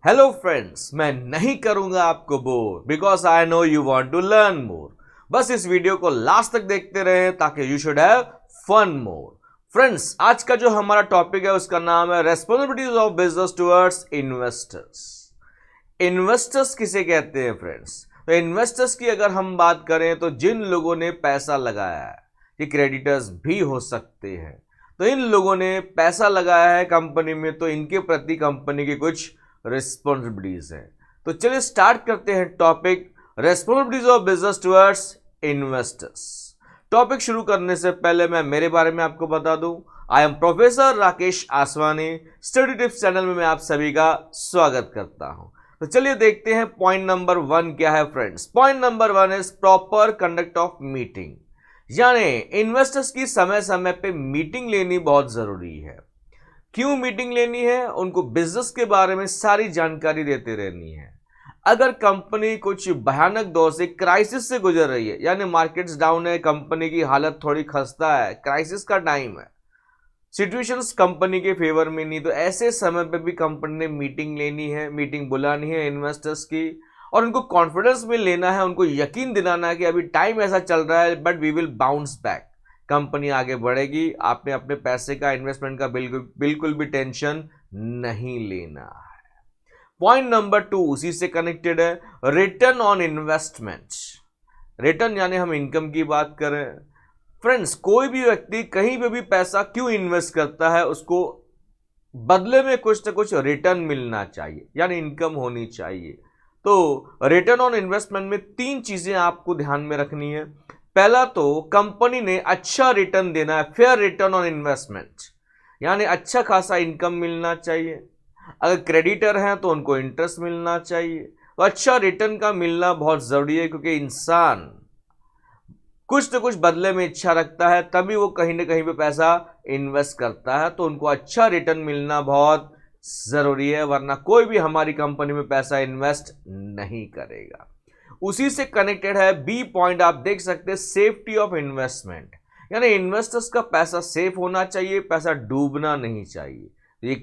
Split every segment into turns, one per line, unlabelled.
Hello friends, मैं नहीं करूंगा आपको bore because I know you want to learn more. बस इस वीडियो को लास्ट तक देखते रहें ताकि you should have fun more. Friends, आज का जो हमारा टॉपिक है उसका नाम है responsibilities of business towards investors. Investors किसे कहते हैं फ्रेंड्स? तो इन्वेस्टर्स की अगर हम बात करें तो जिन लोगों ने पैसा लगाया है, ये क्रेडिटर्स भी हो सकते हैं, तो इन लोगों ने पैसा लगाया है कंपनी में, तो इनके प्रति कंपनी की कुछ रिस्पॉन्सिबिलिटीज है। तो चलिए स्टार्ट करते हैं topic responsibilities of business towards investors. Topic शुरू करने से पहले मैं मेरे बारे में आपको बता दूं, I am professor Rakesh Aswani. Study tips channel में मैं आप सभी का स्वागत करता हूं। तो चलिए देखते हैं पॉइंट नंबर 1 क्या है friends. Point number 1 is proper conduct of meeting, यानी इन्वेस्टर्स की समय समय पे मीटिंग लेनी बहुत जरूरी है। क्यों मीटिंग लेनी है? उनको बिजनेस के बारे में सारी जानकारी देते रहनी है। अगर कंपनी कुछ भयानक दौर से, क्राइसिस से गुजर रही है, यानी मार्केट्स डाउन है, कंपनी की हालत थोड़ी खस्ता है, क्राइसिस का टाइम है, सिचुएशंस कंपनी के फेवर में नहीं, तो ऐसे समय पे भी कंपनी ने मीटिंग लेनी है, मीटिंग बुलानी है इन्वेस्टर्स की, और उनको कॉन्फिडेंस में लेना है, उनको यकीन दिलाना है कि अभी टाइम ऐसा चल रहा है but we will bounce back, company आगे बढ़ेगी। आपने अपने पैसे का, इन्वेस्टमेंट का बिल्कुल भी टेंशन नहीं लेना है। पॉइंट नंबर 2 उसी से कनेक्टेड है, रिटर्न ऑन इन्वेस्टमेंट। रिटर्न यानी हम इनकम की बात करें फ्रेंड्स, कोई भी व्यक्ति कहीं पे भी पैसा क्यों इन्वेस्ट करता है, उसको बदले में कुछ ना कुछ रिटर्न मिलना चाहिए, यानी इनकम होनी चाहिए। तो रिटर्न ऑन इन्वेस्टमेंट में 3 चीजें आपको ध्यान में रखनी है। पहला तो कंपनी ने अच्छा रिटर्न देना है, फेयर रिटर्न ऑन इन्वेस्टमेंट, यानी अच्छा खासा इनकम मिलना चाहिए। अगर क्रेडिटर हैं तो उनको इंटरेस्ट मिलना चाहिए। तो अच्छा रिटर्न का मिलना बहुत जरूरी है, क्योंकि इंसान कुछ न कुछ बदले में इच्छा रखता है, तभी वो कहीं ना कहीं पे पैसा इन्वेस्ट करता है। तो उनको अच्छा रिटर्न मिलना बहुत जरूरी है, वरना कोई भी हमारी कंपनी में पैसा इन्वेस्ट नहीं करेगा। उसी से कनेक्टेड है बी पॉइंट, आप देख सकते हैं, सेफ्टी ऑफ इन्वेस्टमेंट, यानी इन्वेस्टर्स का पैसा सेफ होना चाहिए, पैसा डूबना नहीं चाहिए। ये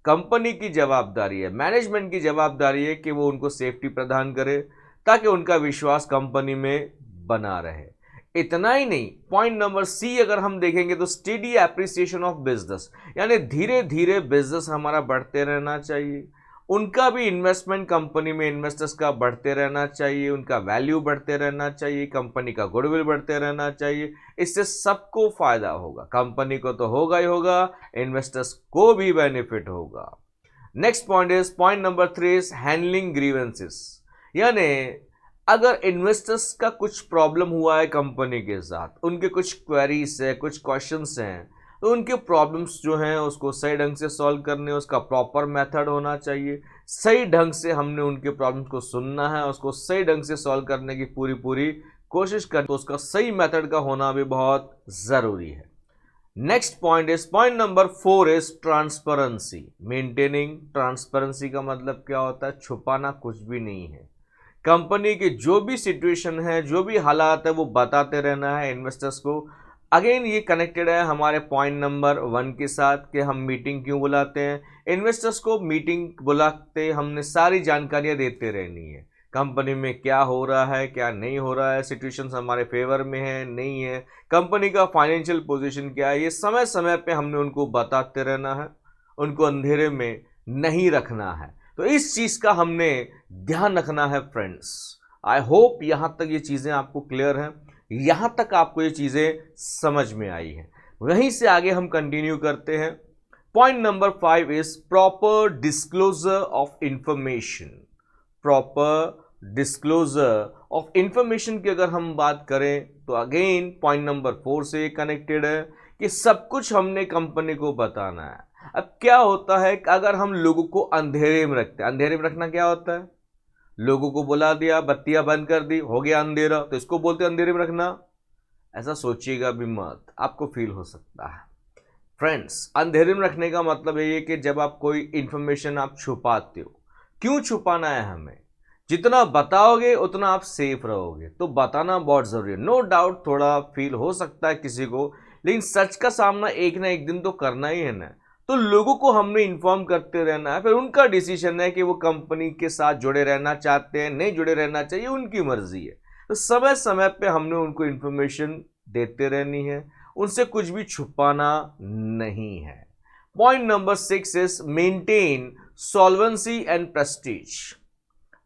कंपनी की जवाबदारी है, मैनेजमेंट की जवाबदारी है कि वो उनको सेफ्टी प्रदान करे ताकि उनका विश्वास कंपनी में बना रहे। इतना ही नहीं, पॉइंट नंबर सी अगर हम देखेंगे तो स्टेडी एप्रिसिएशन ऑफ बिजनेस, यानी धीरे धीरे बिजनेस हमारा बढ़ते रहना चाहिए। उनका भी इन्वेस्टमेंट कंपनी में, इन्वेस्टर्स का बढ़ते रहना चाहिए, उनका वैल्यू बढ़ते रहना चाहिए, कंपनी का गुडविल बढ़ते रहना चाहिए। इससे सबको फायदा होगा, कंपनी को तो होगा ही होगा, इन्वेस्टर्स को भी बेनिफिट होगा। Next point is point number 3 is handling grievances, यानी अगर इन्वेस्टर्स का कुछ प्रॉब्लम हुआ है कंपनी के साथ, उनके कुछ क्वेरीज है, कुछ क्वेश्चंस हैं, तो उनके प्रॉब्लम्स जो हैं उसको सही ढंग से सॉल्व करने, उसका प्रॉपर मेथड होना चाहिए। सही ढंग से हमने उनके प्रॉब्लम्स को सुनना है, उसको सही ढंग से सॉल्व करने की पूरी कोशिश करनी, तो उसका सही मेथड का होना भी बहुत ज़रूरी है। Next point is point number 4 is transparency, maintaining transparency का मतलब क्या होता है? छुपाना कुछ भी नहीं है। कंपनी की जो भी सिचुएशन है, जो भी हालात है, वो बताते रहना है इन्वेस्टर्स को। अगेन ये कनेक्टेड है हमारे पॉइंट नंबर 1 के साथ कि हम मीटिंग क्यों बुलाते हैं। इन्वेस्टर्स को मीटिंग बुलाते हमने सारी जानकारियां देते रहनी है, कंपनी में क्या हो रहा है, क्या नहीं हो रहा है, सिचुएशंस हमारे फेवर में है नहीं है, कंपनी का फाइनेंशियल पोजीशन क्या है, ये समय समय पे हमने उनको बताते रहना है, उनको अंधेरे में नहीं रखना है। तो इस चीज़ का हमने ध्यान रखना है फ्रेंड्स। आई होप यहाँ तक ये चीज़ें आपको क्लियर हैं, यहाँ तक आपको ये चीज़ें समझ में आई हैं। वहीं से आगे हम कंटिन्यू करते हैं। Point number 5 is proper disclosure of information. Proper disclosure of information की अगर हम बात करें तो अगेन पॉइंट नंबर 4 से कनेक्टेड है कि सब कुछ हमने कंपनी को बताना है। अब क्या होता है कि अगर हम लोगों को अंधेरे में रखते हैं, अंधेरे में रखना क्या होता है? लोगों को बुला दिया, बत्तियां बंद कर दी, हो गया अंधेरा, तो इसको बोलते हैं अंधेरे में रखना। ऐसा सोचिएगा भी मत, आपको फील हो सकता है। फ्रेंड्स, अंधेरे में रखने का मतलब ये कि जब आप कोई इंफॉर्मेशन आप छुपाते हो, क्यों छुपाना है हमें? जितना बताओगे उतना आप सेफ रहोगे, तो बताना बहुत जरूरी है। नो डाउट थोड़ा फील हो सकता है किसी को, लेकिन सच का सामना एक ना एक दिन तो करना ही है ना। तो लोगों को हमने इन्फॉर्म करते रहना है, फिर उनका डिसीजन है कि वो कंपनी के साथ जुड़े रहना चाहते हैं, नहीं जुड़े रहना चाहिए, उनकी मर्जी है। तो समय समय पे हमने उनको इन्फॉर्मेशन देते रहनी है, उनसे कुछ भी छुपाना नहीं है। Point number 6 is maintain solvency and Prestige.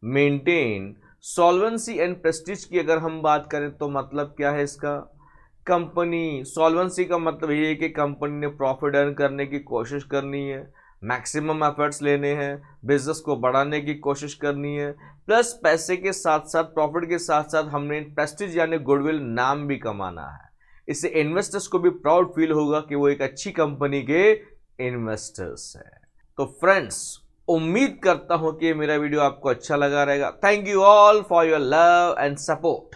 Maintain solvency and Prestige की अगर हम बात करें तो मतलब क्या है इसका? कंपनी सॉल्वेंसी का मतलब ये है कि कंपनी ने प्रॉफिट अर्न करने की कोशिश करनी है, मैक्सिमम एफर्ट्स लेने हैं, बिजनेस को बढ़ाने की कोशिश करनी है, प्लस पैसे के साथ साथ, प्रॉफिट के साथ साथ हमने प्रेस्टीज यानी गुडविल, नाम भी कमाना है। इससे इन्वेस्टर्स को भी प्राउड फील होगा कि वो एक अच्छी कंपनी के इन्वेस्टर्स हैं। तो फ्रेंड्स, उम्मीद करता हूं कि मेरा वीडियो आपको अच्छा लगा रहेगा। Thank you all for your love and support.